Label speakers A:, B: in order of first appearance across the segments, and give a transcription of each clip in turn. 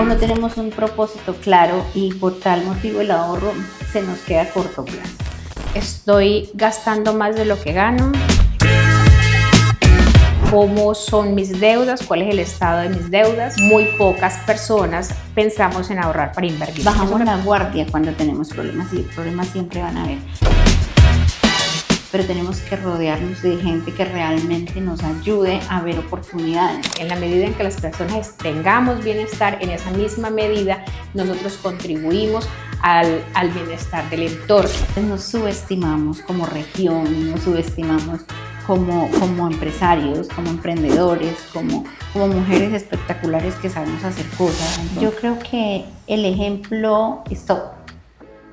A: o no tenemos un propósito claro y por tal motivo el ahorro se nos queda a corto plazo.
B: Estoy gastando más de lo que gano. ¿Cómo son mis deudas? ¿Cuál es el estado de mis deudas? Muy pocas personas pensamos en ahorrar para invertir.
A: Bajamos la guardia cuando tenemos problemas y problemas siempre van a haber. Pero tenemos que rodearnos de gente que realmente nos ayude a ver oportunidades.
B: En la medida en que las personas tengamos bienestar, en esa misma medida nosotros contribuimos al bienestar del entorno.
A: Nos subestimamos como región, nos subestimamos como empresarios, como emprendedores, como mujeres espectaculares que sabemos hacer cosas. Yo creo que el ejemplo es todo.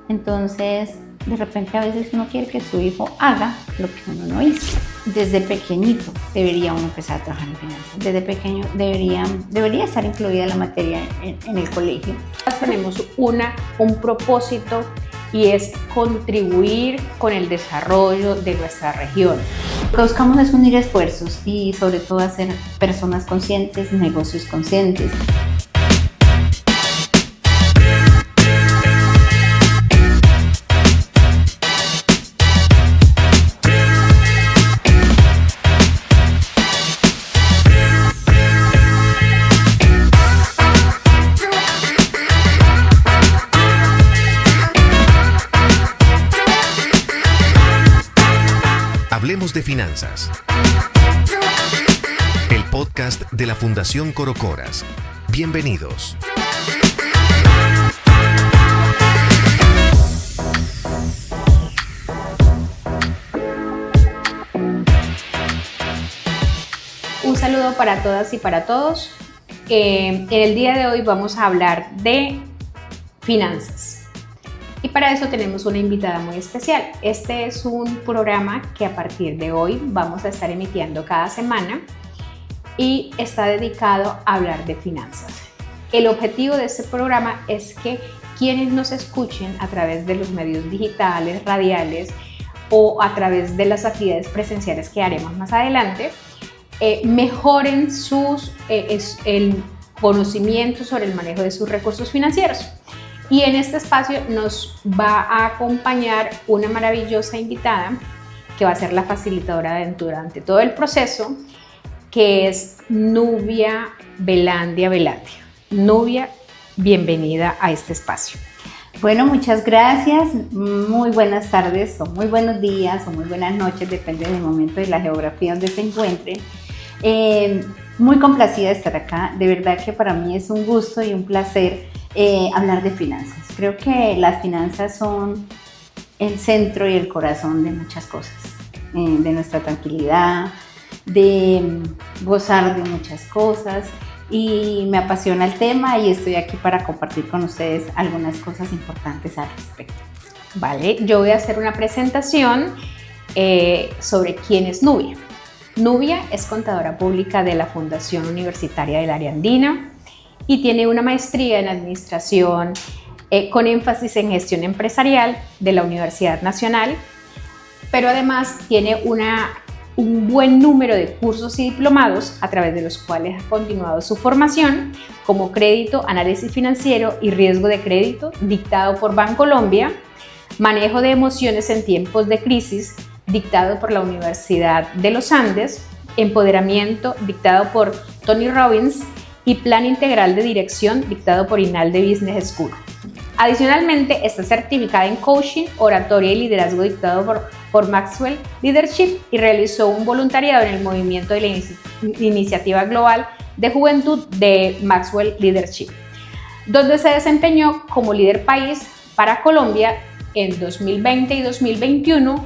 A: Entonces, de repente a veces uno quiere que su hijo haga lo que uno no hizo. Desde pequeñito debería uno empezar a trabajar en finanzas. Desde pequeño debería estar incluida la materia en el colegio.
B: Tenemos un propósito y es contribuir con el desarrollo de nuestra región.
A: Lo que buscamos es unir esfuerzos y sobre todo hacer personas conscientes, negocios conscientes.
C: Hablemos de finanzas. El podcast de la Fundación Corocoras. Bienvenidos.
B: Un saludo para todas y para todos. En el día de hoy vamos a hablar de finanzas. Y para eso tenemos una invitada muy especial. Este es un programa que a partir de hoy vamos a estar emitiendo cada semana y está dedicado a hablar de finanzas. El objetivo de este programa es que quienes nos escuchen a través de los medios digitales, radiales o a través de las actividades presenciales que haremos más adelante, mejoren el conocimiento sobre el manejo de sus recursos financieros. Y en este espacio nos va a acompañar una maravillosa invitada que va a ser la facilitadora durante todo el proceso, que es Nubia Velandia Velandia. Nubia, bienvenida a este espacio.
A: Bueno, muchas gracias. Muy buenas tardes o muy buenos días o muy buenas noches, depende del momento y la geografía donde se encuentren. Muy complacida de estar acá. De verdad que para mí es un gusto y un placer hablar de finanzas. Creo que las finanzas son el centro y el corazón de muchas cosas, de nuestra tranquilidad, de gozar de muchas cosas, y me apasiona el tema y estoy aquí para compartir con ustedes algunas cosas importantes al respecto.
B: Vale, yo voy a hacer una presentación sobre quién es Nubia. Nubia es contadora pública de la Fundación Universitaria del Área Andina y tiene una maestría en administración con énfasis en gestión empresarial de la Universidad Nacional, pero además tiene un buen número de cursos y diplomados a través de los cuales ha continuado su formación como crédito, análisis financiero y riesgo de crédito dictado por Bancolombia, manejo de emociones en tiempos de crisis dictado por la Universidad de los Andes, empoderamiento dictado por Tony Robbins y Plan Integral de Dirección dictado por INALDE Business School. Adicionalmente, está certificada en Coaching, Oratoria y Liderazgo dictado por Maxwell Leadership y realizó un voluntariado en el movimiento de la Iniciativa Global de Juventud de Maxwell Leadership, donde se desempeñó como líder país para Colombia en 2020 y 2021,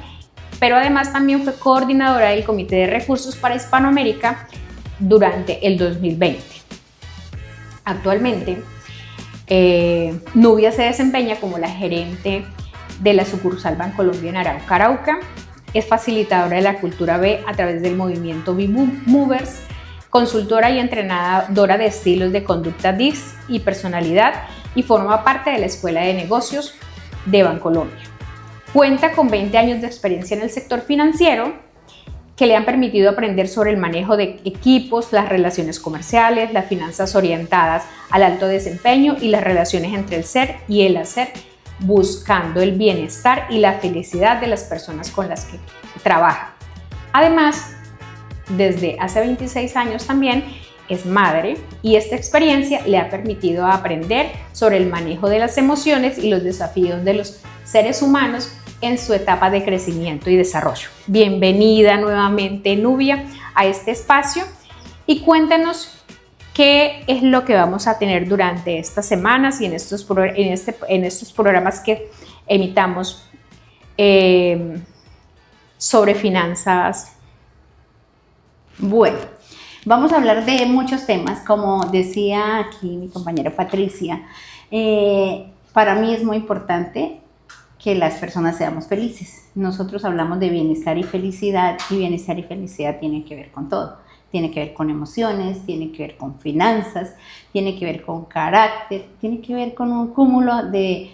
B: pero además también fue coordinadora del Comité de Recursos para Hispanoamérica durante el 2020. Actualmente, Nubia se desempeña como la gerente de la sucursal Bancolombia en Arauca. Es facilitadora de la cultura B a través del movimiento B-Movers, consultora y entrenadora de estilos de conducta DIS y personalidad, y forma parte de la Escuela de Negocios de Bancolombia. Cuenta con 20 años de experiencia en el sector financiero, que le han permitido aprender sobre el manejo de equipos, las relaciones comerciales, las finanzas orientadas al alto desempeño y las relaciones entre el ser y el hacer, buscando el bienestar y la felicidad de las personas con las que trabaja. Además, desde hace 26 años también es madre y esta experiencia le ha permitido aprender sobre el manejo de las emociones y los desafíos de los seres humanos en su etapa de crecimiento y desarrollo. Bienvenida nuevamente, Nubia, a este espacio y cuéntanos qué es lo que vamos a tener durante estas semanas y en estos programas que emitamos sobre finanzas.
A: Bueno, vamos a hablar de muchos temas, como decía aquí mi compañera Patricia. Para mí es muy importante que las personas seamos felices. Nosotros hablamos de bienestar y felicidad tiene que ver con todo. Tiene que ver con emociones, tiene que ver con finanzas, tiene que ver con carácter, tiene que ver con un cúmulo de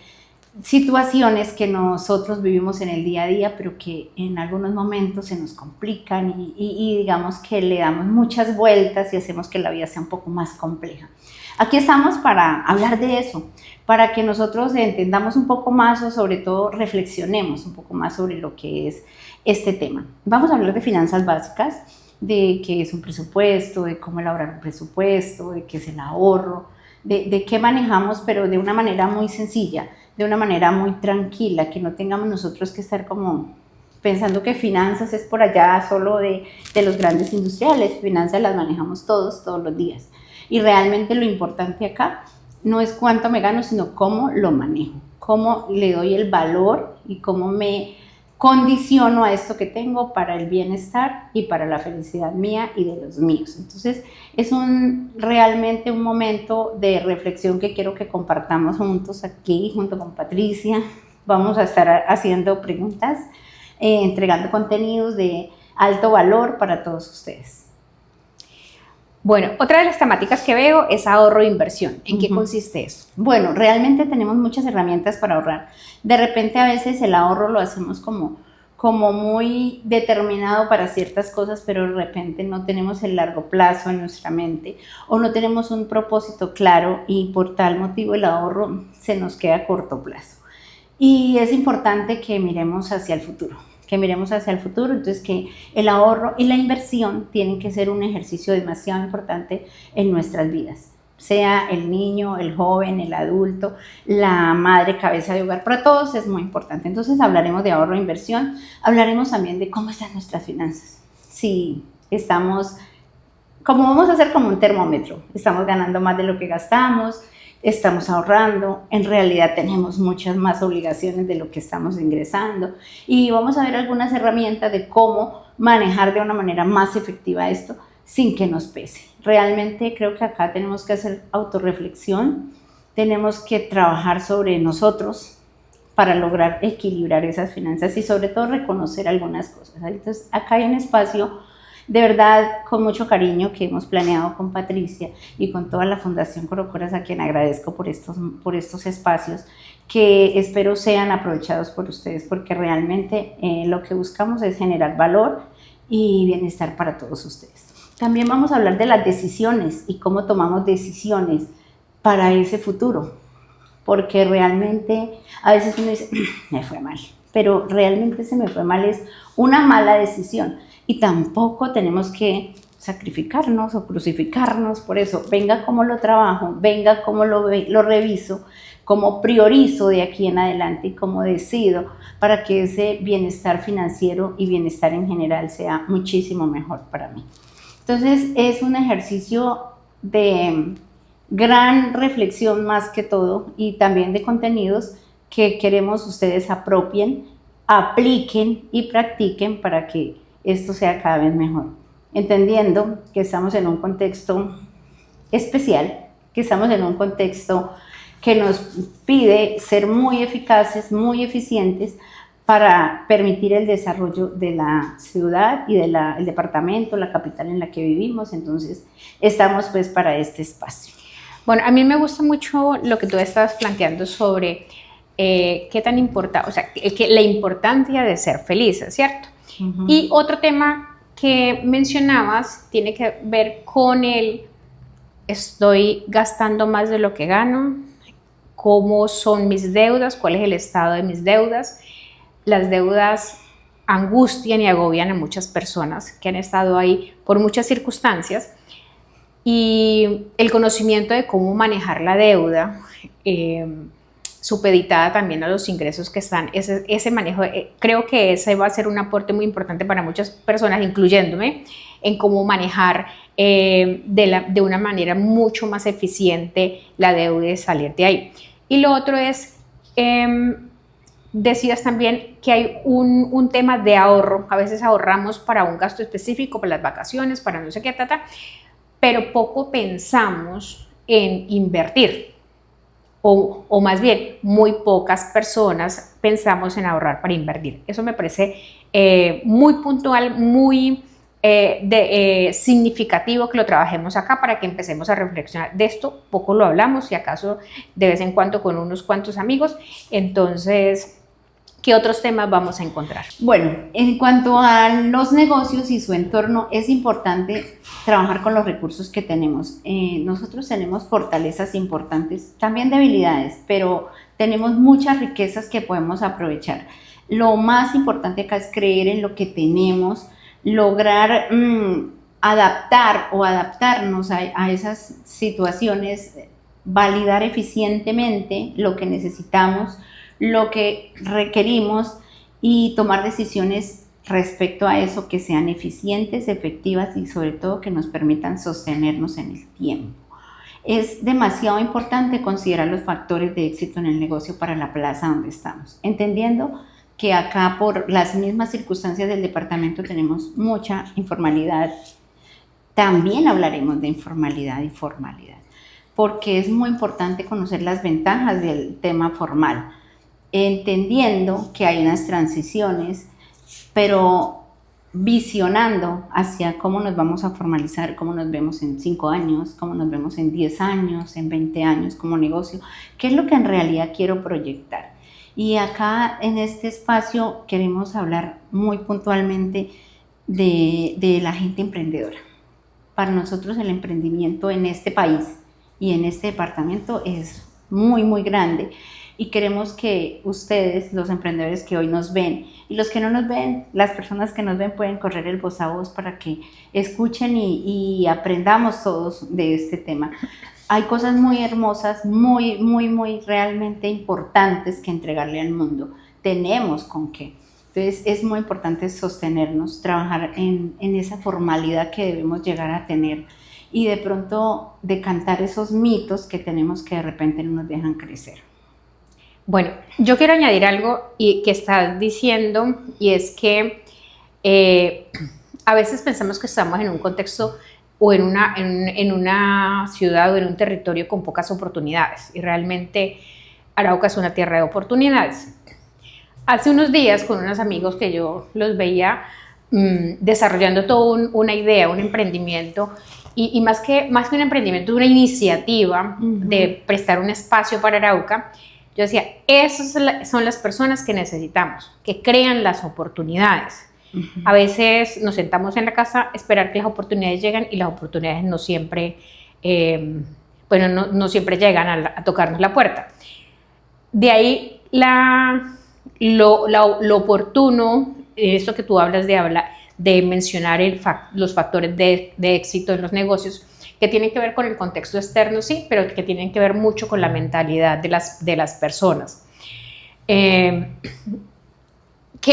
A: situaciones que nosotros vivimos en el día a día, pero que en algunos momentos se nos complican y digamos que le damos muchas vueltas y hacemos que la vida sea un poco más compleja. Aquí estamos para hablar de eso, para que nosotros entendamos un poco más o sobre todo reflexionemos un poco más sobre lo que es este tema. Vamos a hablar de finanzas básicas, de qué es un presupuesto, de cómo elaborar un presupuesto, de qué es el ahorro, de qué manejamos, pero de una manera muy sencilla, de una manera muy tranquila, que no tengamos nosotros que estar como pensando que finanzas es por allá solo de los grandes industriales. Finanzas las manejamos todos los días. Y realmente lo importante acá no es cuánto me gano, sino cómo lo manejo, cómo le doy el valor y cómo me condiciono a esto que tengo para el bienestar y para la felicidad mía y de los míos. Entonces es realmente un momento de reflexión que quiero que compartamos juntos aquí, junto con Patricia. Vamos a estar haciendo preguntas, entregando contenidos de alto valor para todos ustedes.
B: Bueno, otra de las temáticas que veo es ahorro e inversión. ¿En qué consiste eso?
A: Bueno, realmente tenemos muchas herramientas para ahorrar. De repente a veces el ahorro lo hacemos como muy determinado para ciertas cosas, pero de repente no tenemos el largo plazo en nuestra mente o no tenemos un propósito claro y por tal motivo el ahorro se nos queda a corto plazo. Y es importante que miremos hacia el futuro. Entonces que el ahorro y la inversión tienen que ser un ejercicio demasiado importante en nuestras vidas, sea el niño, el joven, el adulto, la madre cabeza de hogar, para todos es muy importante. Entonces hablaremos de ahorro e inversión, hablaremos también de cómo están nuestras finanzas, si estamos, como vamos a hacer como un termómetro, estamos ganando más de lo que gastamos, estamos ahorrando, en realidad tenemos muchas más obligaciones de lo que estamos ingresando y vamos a ver algunas herramientas de cómo manejar de una manera más efectiva esto sin que nos pese. Realmente creo que acá tenemos que hacer autorreflexión, tenemos que trabajar sobre nosotros para lograr equilibrar esas finanzas y sobre todo reconocer algunas cosas. Entonces acá hay un espacio de verdad con mucho cariño que hemos planeado con Patricia y con toda la Fundación Corocoras, a quien agradezco por estos espacios que espero sean aprovechados por ustedes, porque realmente lo que buscamos es generar valor y bienestar para todos ustedes. También vamos a hablar de las decisiones y cómo tomamos decisiones para ese futuro, porque realmente a veces uno dice, me fue mal, pero realmente se me fue mal es una mala decisión. Y tampoco tenemos que sacrificarnos o crucificarnos por eso. Venga cómo lo trabajo, venga cómo lo reviso, cómo priorizo de aquí en adelante y cómo decido para que ese bienestar financiero y bienestar en general sea muchísimo mejor para mí. Entonces es un ejercicio de gran reflexión más que todo y también de contenidos que queremos ustedes apropien, apliquen y practiquen para que esto sea cada vez mejor, entendiendo que estamos en un contexto especial, que estamos en un contexto que nos pide ser muy eficaces, muy eficientes para permitir el desarrollo de la ciudad y del departamento, la capital en la que vivimos. Entonces, estamos pues para este espacio.
B: Bueno, a mí me gusta mucho lo que tú estabas planteando sobre qué tan importante, o sea, la importancia de ser felices, ¿cierto? Y otro tema que mencionabas tiene que ver con el estoy gastando más de lo que gano, cómo son mis deudas, cuál es el estado de mis deudas. Las deudas angustian y agobian a muchas personas que han estado ahí por muchas circunstancias, y el conocimiento de cómo manejar la deuda, supeditada también a los ingresos que están, ese manejo, creo que ese va a ser un aporte muy importante para muchas personas, incluyéndome, en cómo manejar de una manera mucho más eficiente la deuda y salir de ahí. Y lo otro es, decías también que hay un tema de ahorro. A veces ahorramos para un gasto específico, para las vacaciones, para no sé qué, pero poco pensamos en invertir. O más bien, muy pocas personas pensamos en ahorrar para invertir. Eso me parece muy puntual, muy significativo que lo trabajemos acá para que empecemos a reflexionar de esto. Poco lo hablamos, si acaso de vez en cuando con unos cuantos amigos. Entonces, ¿qué otros temas vamos a encontrar?
A: Bueno, en cuanto a los negocios y su entorno, es importante trabajar con los recursos que tenemos. Nosotros tenemos fortalezas importantes, también debilidades, pero tenemos muchas riquezas que podemos aprovechar. Lo más importante acá es creer en lo que tenemos, lograr adaptar o adaptarnos a esas situaciones, validar eficientemente lo que necesitamos, lo que requerimos, y tomar decisiones respecto a eso que sean eficientes, efectivas y sobre todo que nos permitan sostenernos en el tiempo. Es demasiado importante considerar los factores de éxito en el negocio para la plaza donde estamos, entendiendo que acá por las mismas circunstancias del departamento tenemos mucha informalidad. También hablaremos de informalidad y formalidad, porque es muy importante conocer las ventajas del tema formal, entendiendo que hay unas transiciones, pero visionando hacia cómo nos vamos a formalizar, cómo nos vemos en 5 años, cómo nos vemos en 10 años, en 20 años como negocio, qué es lo que en realidad quiero proyectar. Y acá en este espacio queremos hablar muy puntualmente de la gente emprendedora. Para nosotros el emprendimiento en este país y en este departamento es muy, muy grande. Y queremos que ustedes, los emprendedores que hoy nos ven, y los que no nos ven, las personas que nos ven pueden correr el voz a voz para que escuchen y aprendamos todos de este tema. Hay cosas muy hermosas, muy, muy, muy realmente importantes que entregarle al mundo. Tenemos con qué. Entonces es muy importante sostenernos, trabajar en esa formalidad que debemos llegar a tener y de pronto decantar esos mitos que tenemos que de repente no nos dejan crecer.
B: Bueno, yo quiero añadir algo que estás diciendo, y es que a veces pensamos que estamos en un contexto o en una ciudad o en un territorio con pocas oportunidades, y realmente Arauca es una tierra de oportunidades. Hace unos días con unos amigos que yo los veía desarrollando toda una idea, un emprendimiento, y más que un emprendimiento, una iniciativa de prestar un espacio para Arauca. Yo decía, esas son las personas que necesitamos, que crean las oportunidades. A veces nos sentamos en la casa a esperar que las oportunidades lleguen, y las oportunidades no siempre, no siempre llegan a tocarnos la puerta. De ahí lo oportuno, esto que tú hablas de mencionar los factores de éxito en los negocios, que tienen que ver con el contexto externo, sí, pero que tienen que ver mucho con la mentalidad de las personas. ¿Qué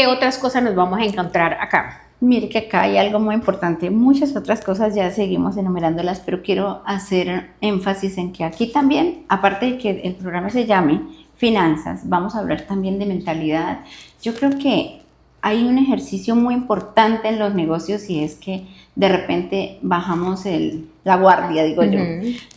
B: otras cosas nos vamos a encontrar acá?
A: Mire que acá hay algo muy importante, muchas otras cosas ya seguimos enumerándolas, pero quiero hacer énfasis en que aquí también, aparte de que el programa se llame Finanzas, vamos a hablar también de mentalidad. Yo creo que hay un ejercicio muy importante en los negocios, y es que de repente bajamos la guardia, digo yo.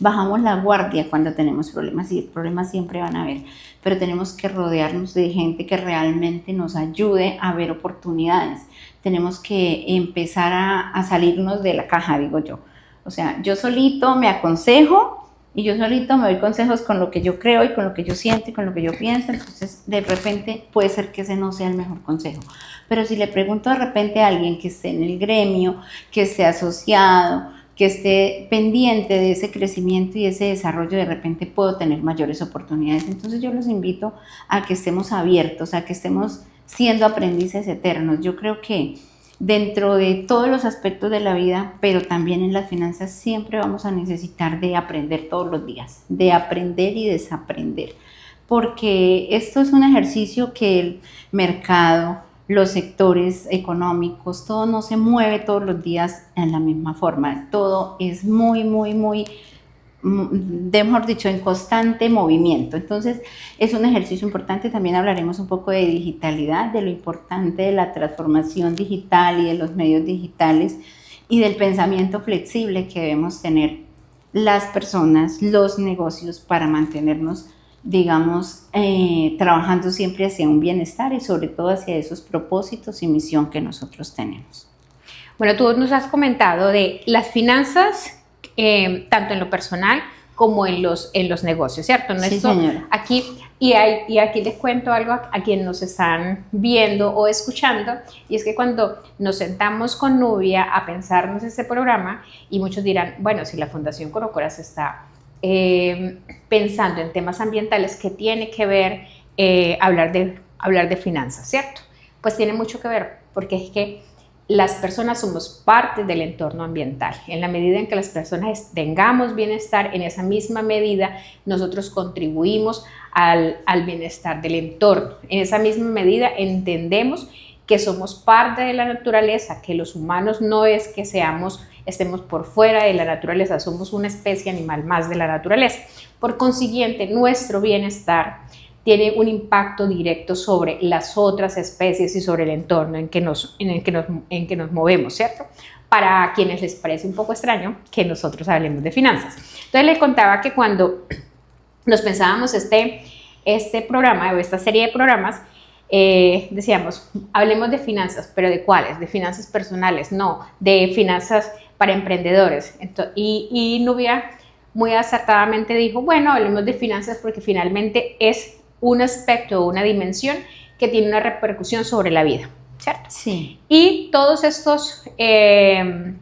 A: Bajamos la guardia cuando tenemos problemas, y problemas siempre van a haber, pero tenemos que rodearnos de gente que realmente nos ayude a ver oportunidades. Tenemos que empezar a salirnos de la caja, digo yo. O sea, yo solito me aconsejo y yo solito me doy consejos con lo que yo creo y con lo que yo siento y con lo que yo pienso, entonces de repente puede ser que ese no sea el mejor consejo. Pero si le pregunto de repente a alguien que esté en el gremio, que esté asociado, que esté pendiente de ese crecimiento y ese desarrollo, de repente puedo tener mayores oportunidades. Entonces yo los invito a que estemos abiertos, a que estemos siendo aprendices eternos. Yo creo que dentro de todos los aspectos de la vida, pero también en las finanzas, siempre vamos a necesitar de aprender todos los días, de aprender y desaprender, porque esto es un ejercicio que el mercado, los sectores económicos, todo no se mueve todos los días en la misma forma, todo es muy, mejor dicho, en constante movimiento. Entonces es un ejercicio importante. También hablaremos un poco de digitalidad, de lo importante de la transformación digital y de los medios digitales y del pensamiento flexible que debemos tener las personas, los negocios, para mantenernos, digamos, trabajando siempre hacia un bienestar y sobre todo hacia esos propósitos y misión que nosotros tenemos.
B: Bueno, tú nos has comentado de las finanzas, tanto en lo personal como en los negocios, ¿cierto? ¿No?
A: Sí,
B: Esto,
A: señora.
B: aquí, y aquí les cuento algo a quienes nos están viendo o escuchando, y es que cuando nos sentamos con Nubia a pensarnos este programa, y muchos dirán, bueno, si la Fundación Corocoras está pensando en temas ambientales, ¿qué tiene que ver hablar de finanzas, ¿cierto? Pues tiene mucho que ver, porque es que las personas somos parte del entorno ambiental. En la medida en que las personas tengamos bienestar, en esa misma medida nosotros contribuimos al bienestar del entorno. En esa misma medida entendemos que somos parte de la naturaleza, que los humanos no es que estemos por fuera de la naturaleza, somos una especie animal más de la naturaleza. Por consiguiente, nuestro bienestar tiene un impacto directo sobre las otras especies y sobre el entorno en que nos movemos, ¿cierto? Para quienes les parece un poco extraño que nosotros hablemos de finanzas. Entonces les contaba que cuando nos pensábamos este programa o esta serie de programas, decíamos, hablemos de finanzas, pero ¿de cuáles? De finanzas personales, no, de finanzas para emprendedores. Y Nubia muy acertadamente dijo, bueno, hablemos de finanzas porque finalmente es un aspecto o una dimensión que tiene una repercusión sobre la vida, ¿cierto?
A: Sí.
B: Y todos estos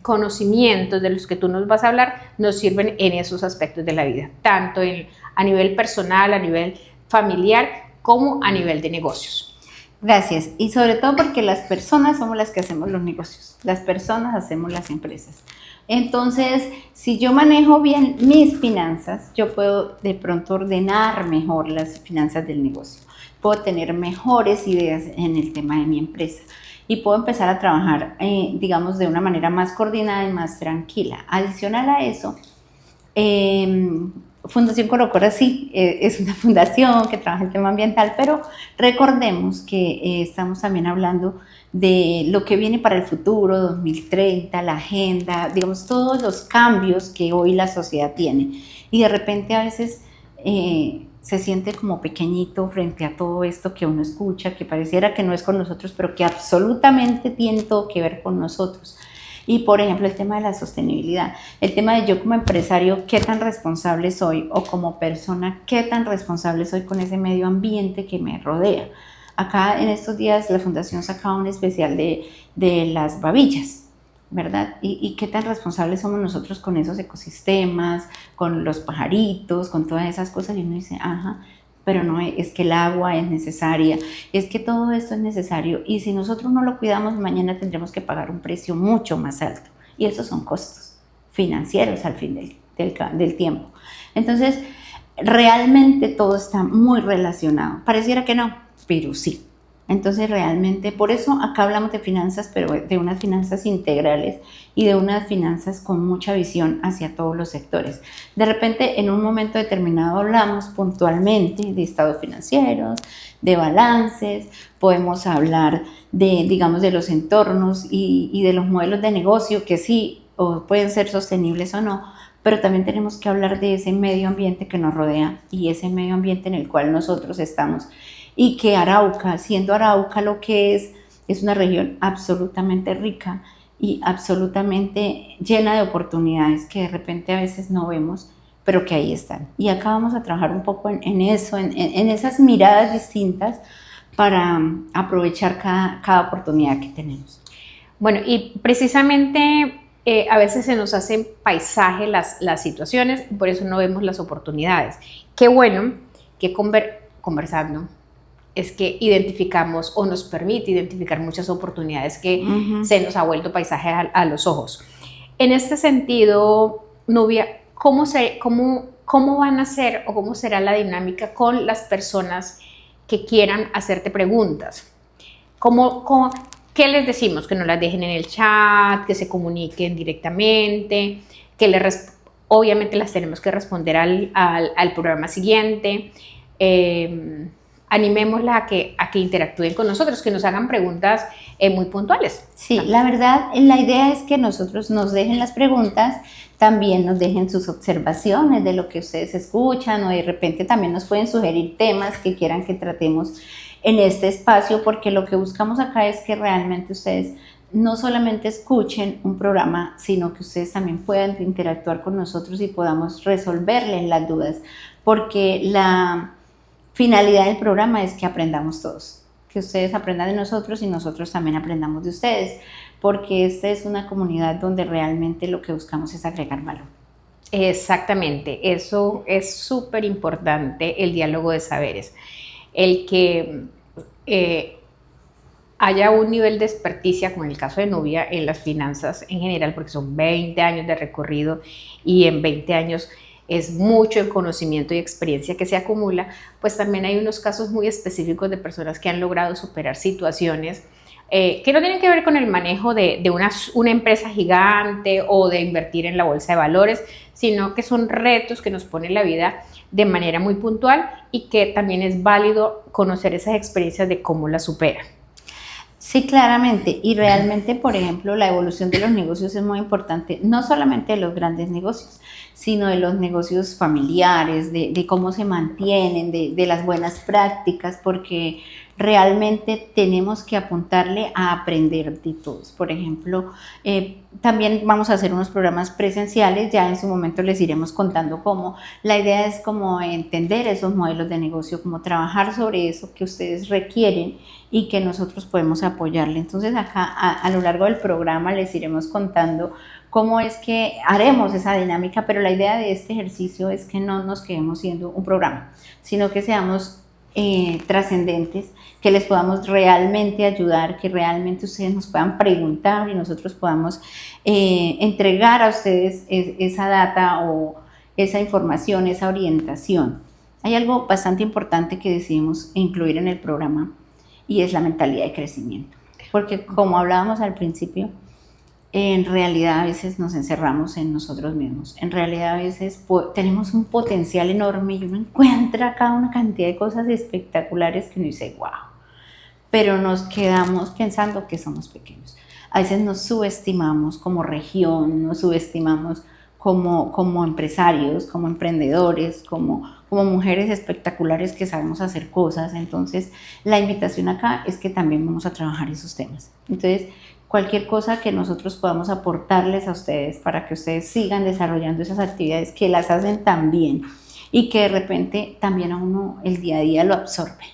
B: conocimientos de los que tú nos vas a hablar nos sirven en esos aspectos de la vida, tanto a nivel personal, a nivel familiar, como a nivel de negocios.
A: Gracias. Y sobre todo porque las personas somos las que hacemos los negocios, las personas hacemos las empresas. Entonces, si yo manejo bien mis finanzas, yo puedo de pronto ordenar mejor las finanzas del negocio. Puedo tener mejores ideas en el tema de mi empresa y puedo empezar a trabajar, digamos, de una manera más coordinada y más tranquila. Adicional a eso, Fundación Corocoras sí, es una fundación que trabaja el tema ambiental, pero recordemos que estamos también hablando de lo que viene para el futuro, 2030, la agenda, digamos, todos los cambios que hoy la sociedad tiene. Y de repente a veces se siente como pequeñito frente a todo esto que uno escucha, que pareciera que no es con nosotros, pero que absolutamente tiene todo que ver con nosotros. Y por ejemplo el tema de la sostenibilidad, el tema de yo como empresario, qué tan responsable soy, o como persona, qué tan responsable soy con ese medio ambiente que me rodea. Acá en estos días la Fundación sacaba un especial de las babillas, ¿verdad? Y qué tan responsables somos nosotros con esos ecosistemas, con los pajaritos, con todas esas cosas. Y uno dice, ajá, pero no, es que el agua es necesaria, es que todo esto es necesario. Y si nosotros no lo cuidamos, mañana tendremos que pagar un precio mucho más alto. Y esos son costos financieros al fin del tiempo. Entonces, realmente todo está muy relacionado. Pareciera que no, pero sí. Entonces realmente, por eso acá hablamos de finanzas, pero de unas finanzas integrales y de unas finanzas con mucha visión hacia todos los sectores. De repente, en un momento determinado hablamos puntualmente de estados financieros, de balances, podemos hablar de, digamos, de los entornos y de los modelos de negocio que sí o pueden ser sostenibles o no, pero también tenemos que hablar de ese medio ambiente que nos rodea y ese medio ambiente en el cual nosotros estamos. Y que Arauca, siendo Arauca lo que es una región absolutamente rica y absolutamente llena de oportunidades que de repente a veces no vemos, pero que ahí están. Y acá vamos a trabajar un poco en eso, en esas miradas distintas para aprovechar cada oportunidad que tenemos.
B: Bueno, y precisamente a veces se nos hacen paisaje las situaciones, y por eso no vemos las oportunidades. Qué bueno que conversando es que identificamos o nos permite identificar muchas oportunidades que se nos ha vuelto paisaje a los ojos. En este sentido, Nubia, ¿cómo van a ser o cómo será la dinámica con las personas que quieran hacerte preguntas? ¿Qué les decimos? Que no las dejen en el chat, que se comuniquen directamente, obviamente las tenemos que responder al programa siguiente. Animémoslas a que interactúen con nosotros, que nos hagan preguntas muy puntuales.
A: Sí, la verdad, la idea es que nosotros nos dejen las preguntas, también nos dejen sus observaciones de lo que ustedes escuchan, o de repente también nos pueden sugerir temas que quieran que tratemos en este espacio, porque lo que buscamos acá es que realmente ustedes no solamente escuchen un programa, sino que ustedes también puedan interactuar con nosotros y podamos resolverles las dudas, porque la finalidad del programa es que aprendamos todos, que ustedes aprendan de nosotros y nosotros también aprendamos de ustedes, porque esta es una comunidad donde realmente lo que buscamos es agregar valor.
B: Exactamente, eso es súper importante, el diálogo de saberes. El que haya un nivel de experticia, como en el caso de Nubia, en las finanzas en general, porque son 20 años de recorrido y en 20 años es mucho el conocimiento y experiencia que se acumula, pues también hay unos casos muy específicos de personas que han logrado superar situaciones que no tienen que ver con el manejo de una empresa gigante o de invertir en la bolsa de valores, sino que son retos que nos pone la vida de manera muy puntual y que también es válido conocer esas experiencias de cómo las superan.
A: Sí, claramente, y realmente, por ejemplo, la evolución de los negocios es muy importante, no solamente de los grandes negocios, sino de los negocios familiares, de cómo se mantienen, de las buenas prácticas, porque realmente tenemos que apuntarle a aprender de todos. Por ejemplo, también vamos a hacer unos programas presenciales, ya en su momento les iremos contando cómo. La idea es como entender esos modelos de negocio, como trabajar sobre eso que ustedes requieren y que nosotros podemos apoyarle. Entonces acá a lo largo del programa les iremos contando cómo es que haremos esa dinámica, pero la idea de este ejercicio es que no nos quedemos siendo un programa, sino que seamos trascendentes, que les podamos realmente ayudar, que realmente ustedes nos puedan preguntar y nosotros podamos entregar a ustedes esa data o esa información, esa orientación. Hay algo bastante importante que decidimos incluir en el programa y es la mentalidad de crecimiento, porque como hablábamos al principio, en realidad a veces nos encerramos en nosotros mismos, en realidad a veces tenemos un potencial enorme y uno encuentra acá una cantidad de cosas espectaculares que uno dice wow, pero nos quedamos pensando que somos pequeños. A veces nos subestimamos como región, nos subestimamos como empresarios, como emprendedores, como mujeres espectaculares que sabemos hacer cosas. Entonces la invitación acá es que también vamos a trabajar esos temas. Entonces cualquier cosa que nosotros podamos aportarles a ustedes para que ustedes sigan desarrollando esas actividades que las hacen tan bien y que de repente también a uno el día a día lo absorbe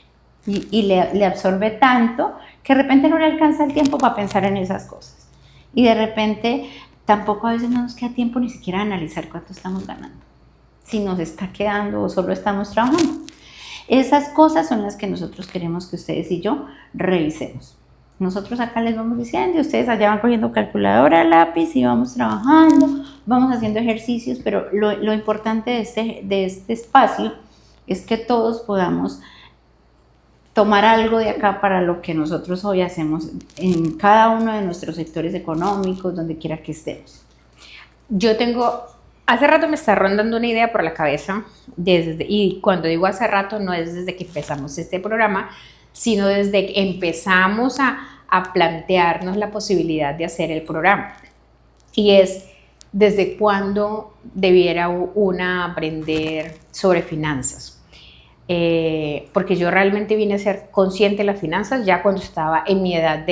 A: y le absorbe tanto que de repente no le alcanza el tiempo para pensar en esas cosas y de repente tampoco a veces no nos queda tiempo ni siquiera de analizar cuánto estamos ganando, si nos está quedando o solo estamos trabajando. Esas cosas son las que nosotros queremos que ustedes y yo revisemos. Nosotros acá les vamos diciendo y ustedes allá van cogiendo calculadora, lápiz y vamos trabajando, vamos haciendo ejercicios, pero lo importante de este espacio es que todos podamos tomar algo de acá para lo que nosotros hoy hacemos en cada uno de nuestros sectores económicos, donde quiera que estemos.
B: Hace rato me está rondando una idea por la cabeza, y cuando digo hace rato no es desde que empezamos este programa, sino desde que empezamos a plantearnos la posibilidad de hacer el programa. Y es, ¿desde cuándo debiera una aprender sobre finanzas? Porque yo realmente vine a ser consciente de las finanzas ya cuando estaba en mi edad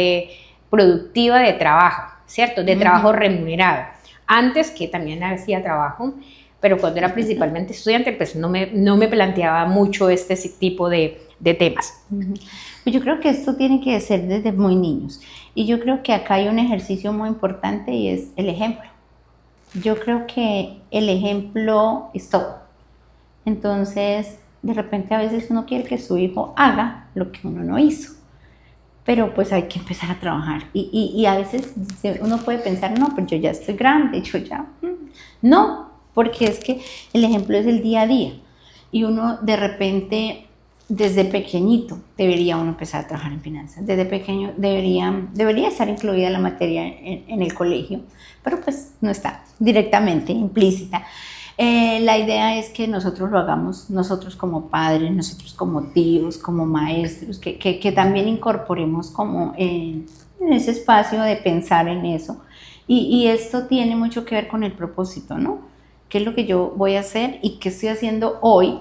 B: productiva de trabajo, ¿cierto? De trabajo remunerado. Antes, que también hacía trabajo, pero cuando era principalmente estudiante, pues no me planteaba mucho este tipo de temas.
A: Pues yo creo que esto tiene que ser desde muy niños. Y yo creo que acá hay un ejercicio muy importante y es el ejemplo. Yo creo que el ejemplo es todo. Entonces, de repente a veces uno quiere que su hijo haga lo que uno no hizo. Pero pues hay que empezar a trabajar. Y a veces uno puede pensar, no, pues yo ya estoy grande, yo ya... No, porque es que el ejemplo es el día a día. Y uno de repente, desde pequeñito, debería uno empezar a trabajar en finanzas. Desde pequeño debería estar incluida la materia en el colegio, pero pues no está directamente implícita. La idea es que nosotros lo hagamos, nosotros como padres, nosotros como tíos, como maestros, que también incorporemos como en ese espacio de pensar en eso. Y esto tiene mucho que ver con el propósito, ¿no? ¿Qué es lo que yo voy a hacer y qué estoy haciendo hoy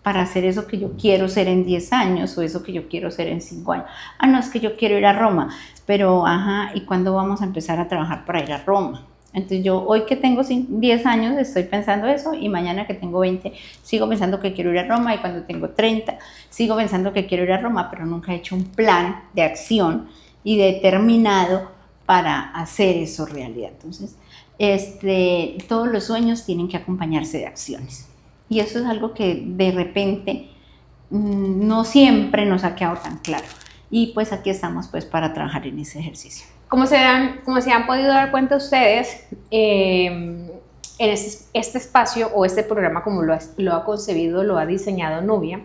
A: para hacer eso que yo quiero ser en 10 años o eso que yo quiero ser en 5 años? Ah, no, es que yo quiero ir a Roma, pero ajá, ¿y cuándo vamos a empezar a trabajar para ir a Roma? Entonces yo hoy que tengo 10 años estoy pensando eso y mañana que tengo 20 sigo pensando que quiero ir a Roma y cuando tengo 30 sigo pensando que quiero ir a Roma, pero nunca he hecho un plan de acción y determinado para hacer eso realidad. Entonces, todos los sueños tienen que acompañarse de acciones y eso es algo que de repente no siempre nos ha quedado tan claro y pues aquí estamos pues para trabajar en ese ejercicio.
B: Como se han podido dar cuenta ustedes, en este espacio o este programa como lo ha concebido, lo ha diseñado Nubia,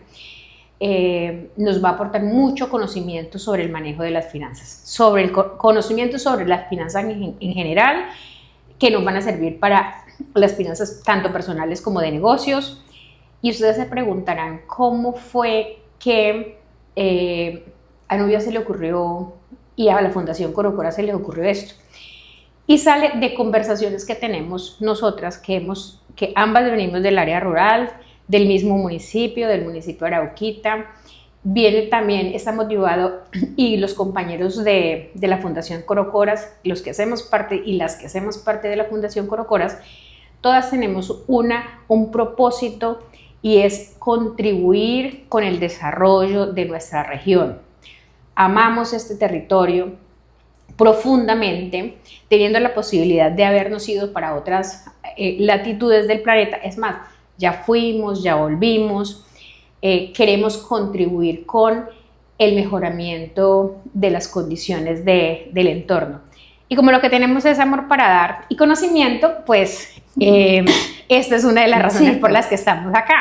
B: nos va a aportar mucho conocimiento sobre el manejo de las finanzas, sobre el conocimiento sobre las finanzas en general, que nos van a servir para las finanzas tanto personales como de negocios. Y ustedes se preguntarán cómo fue que a Nubia se le ocurrió y a la Fundación Corocora se les ocurrió esto. Y sale de conversaciones que tenemos nosotras, que ambas venimos del área rural, del mismo municipio, del municipio de Arauquita. Está motivado y los compañeros de la Fundación Corocoras, los que hacemos parte y las que hacemos parte de la Fundación Corocoras, todas tenemos un propósito y es contribuir con el desarrollo de nuestra región. Amamos este territorio profundamente, teniendo la posibilidad de habernos ido para otras latitudes del planeta. Es más, ya fuimos, ya volvimos, queremos contribuir con el mejoramiento de las condiciones del entorno. Y como lo que tenemos es amor para dar y conocimiento, pues esta es una de las razones por las que estamos acá.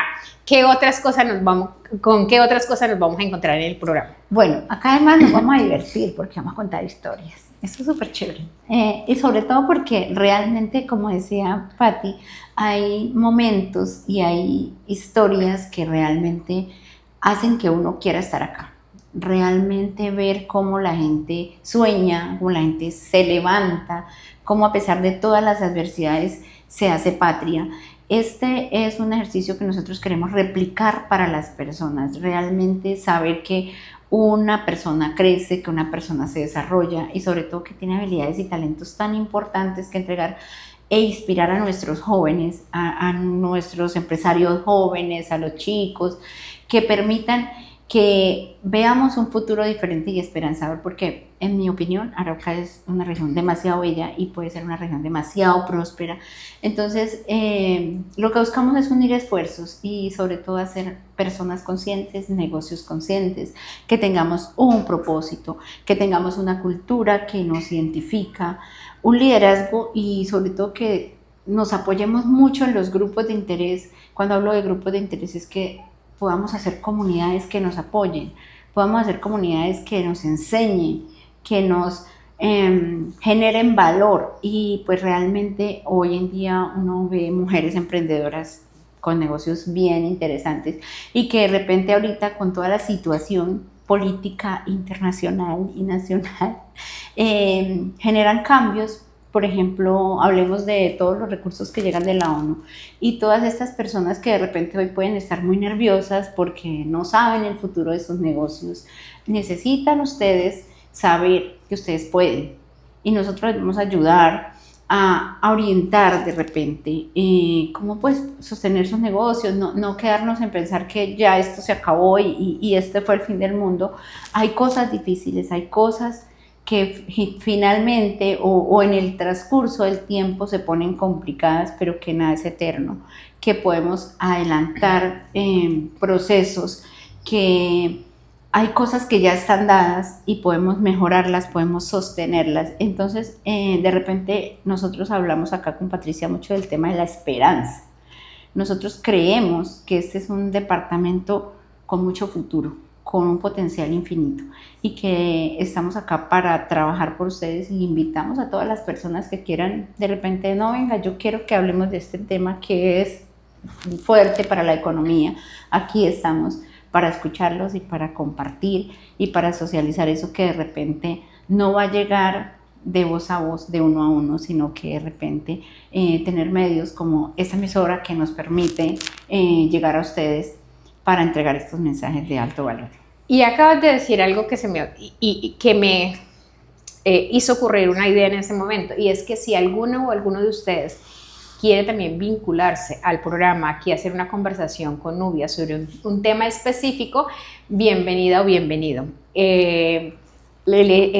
B: ¿Con qué otras cosas nos vamos a encontrar en el programa?
A: Bueno, acá además nos vamos a divertir porque vamos a contar historias. Eso es súper chévere. Y sobre todo porque realmente, como decía Patti, hay momentos y hay historias que realmente hacen que uno quiera estar acá. Realmente ver cómo la gente sueña, cómo la gente se levanta, cómo a pesar de todas las adversidades se hace patria. Este es un ejercicio que nosotros queremos replicar para las personas, realmente saber que una persona crece, que una persona se desarrolla y sobre todo que tiene habilidades y talentos tan importantes que entregar e inspirar a nuestros jóvenes, a nuestros empresarios jóvenes, a los chicos, que permitan que veamos un futuro diferente y esperanzador, porque en mi opinión Arauca es una región demasiado bella y puede ser una región demasiado próspera. Entonces lo que buscamos es unir esfuerzos y sobre todo hacer personas conscientes, negocios conscientes, que tengamos un propósito, que tengamos una cultura que nos identifica, un liderazgo y sobre todo que nos apoyemos mucho en los grupos de interés. Cuando hablo de grupos de interés es que podamos hacer comunidades que nos apoyen, podamos hacer comunidades que nos enseñen, que nos generen valor y pues realmente hoy en día uno ve mujeres emprendedoras con negocios bien interesantes y que de repente ahorita con toda la situación política internacional y nacional generan cambios. Por ejemplo, hablemos de todos los recursos que llegan de la ONU y todas estas personas que de repente hoy pueden estar muy nerviosas porque no saben el futuro de sus negocios. Necesitan ustedes saber que ustedes pueden y nosotros les vamos a ayudar a orientar de repente cómo pues sostener sus negocios, no quedarnos en pensar que ya esto se acabó y este fue el fin del mundo. Hay cosas difíciles, hay cosas que finalmente o en el transcurso del tiempo se ponen complicadas, pero que nada es eterno, que podemos adelantar procesos, que hay cosas que ya están dadas y podemos mejorarlas, podemos sostenerlas. Entonces, de repente, nosotros hablamos acá con Patricia mucho del tema de la esperanza. Nosotros creemos que este es un departamento con mucho futuro, con un potencial infinito y que estamos acá para trabajar por ustedes y invitamos a todas las personas que quieran de repente, no, venga, yo quiero que hablemos de este tema que es fuerte para la economía. Aquí estamos para escucharlos y para compartir y para socializar eso que de repente no va a llegar de voz a voz, de uno a uno, sino que de repente tener medios como esta emisora que nos permite llegar a ustedes para entregar estos mensajes de alto valor.
B: Y acabas de decir algo que me hizo ocurrir una idea en ese momento, y es que si alguno o alguno de ustedes quiere también vincularse al programa, aquí hacer una conversación con Nubia sobre un tema específico, bienvenida o bienvenido. El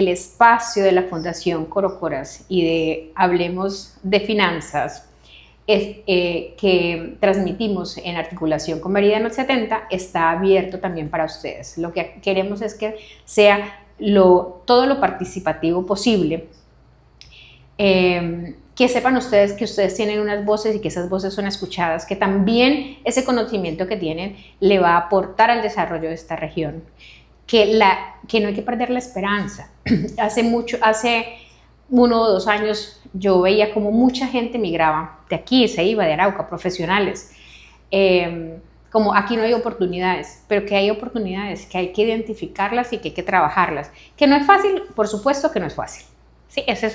B: espacio de la Fundación Corocoras y de Hablemos de Finanzas que transmitimos en articulación con Meridiano 70 está abierto también para ustedes. Lo que queremos es que sea todo lo participativo posible, que sepan ustedes que ustedes tienen unas voces y que esas voces son escuchadas, que también ese conocimiento que tienen le va a aportar al desarrollo de esta región, que no hay que perder la esperanza. Hace 1 o 2 años yo veía como mucha gente migraba de aquí, se iba de Arauca, profesionales, como aquí no hay oportunidades, pero que hay oportunidades, que hay que identificarlas y que hay que trabajarlas, que no es fácil, por supuesto que no es fácil. Sí, eso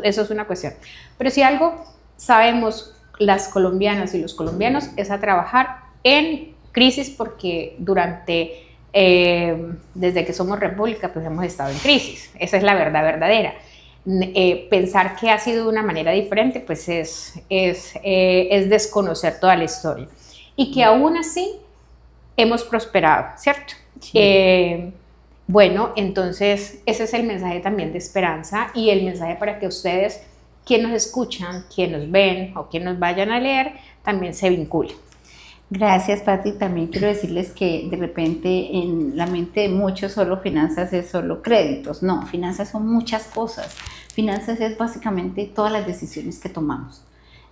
B: es una cuestión. Pero si algo sabemos las colombianas y los colombianos es a trabajar en crisis, porque desde que somos república pues hemos estado en crisis. Esa es la verdad verdadera. Pensar que ha sido de una manera diferente pues es desconocer toda la historia. Y que aún así hemos prosperado, ¿cierto? Sí. Bueno, entonces ese es el mensaje también de esperanza y el mensaje para que ustedes, quien nos escuchan, quien nos ven o quien nos vayan a leer, también se vinculen.
A: Gracias, Pati. También quiero decirles que de repente en la mente de muchos solo finanzas es solo créditos. No, finanzas son muchas cosas. Finanzas es básicamente todas las decisiones que tomamos.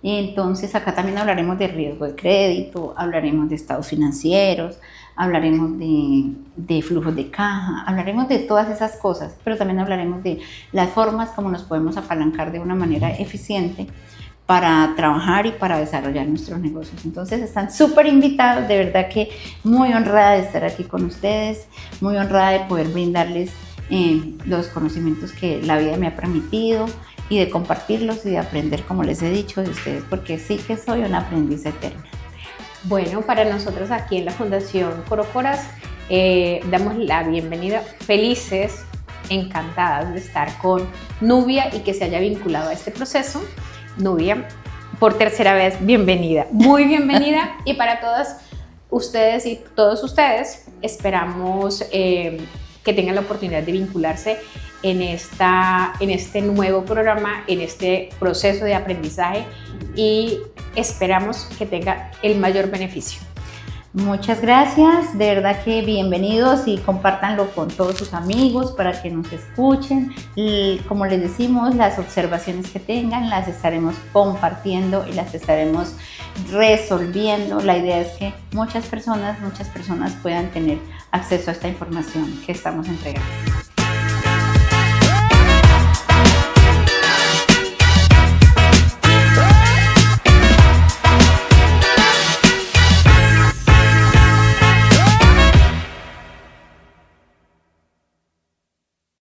A: Entonces acá también hablaremos de riesgo de crédito, hablaremos de estados financieros, hablaremos de flujos de caja, hablaremos de todas esas cosas, pero también hablaremos de las formas como nos podemos apalancar de una manera eficiente para trabajar y para desarrollar nuestros negocios. Entonces están súper invitados, de verdad que muy honrada de estar aquí con ustedes, muy honrada de poder brindarles los conocimientos que la vida me ha permitido y de compartirlos y de aprender, como les he dicho, de ustedes, porque sí que soy una aprendiz eterna.
B: Bueno, para nosotros aquí en la Fundación Corocoras damos la bienvenida, felices, encantadas de estar con Nubia y que se haya vinculado a este proceso. Nubia, por tercera vez, bienvenida, muy bienvenida. Y para todas ustedes y todos ustedes, esperamos que tengan la oportunidad de vincularse en este nuevo programa, en este proceso de aprendizaje, y esperamos que tenga el mayor beneficio.
A: Muchas gracias, de verdad que bienvenidos y compártanlo con todos sus amigos para que nos escuchen. Y como les decimos, las observaciones que tengan las estaremos compartiendo y las estaremos resolviendo. La idea es que muchas personas puedan tener acceso a esta información que estamos entregando.